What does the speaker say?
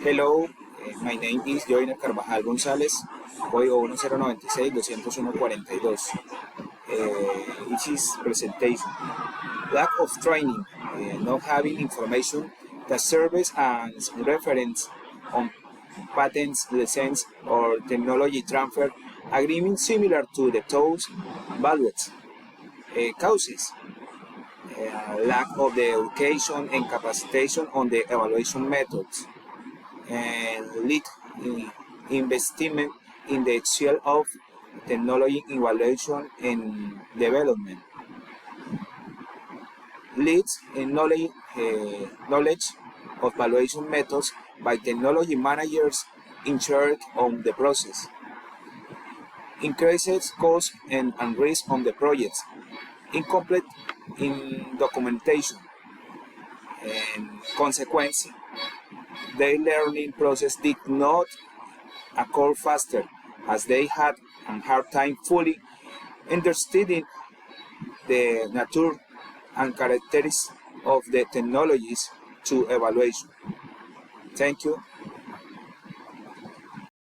Hello, my name is Joiner Carvajal González, código 1096-201-42. It is presentation. Lack of training, not having information that serves as reference on patents, license, or technology transfer agreements similar to the TOWS values. Causes. Lack of the education and capacitation on the evaluation methods. And lead investment in the field of technology evaluation and development. Leads in knowledge of evaluation methods by technology managers in charge of the process. Increases cost and risk on the projects. Incomplete in documentation. And consequence, their learning process did not occur faster as they had a hard time fully understanding the nature and characteristics of the technologies to evaluation. Thank you.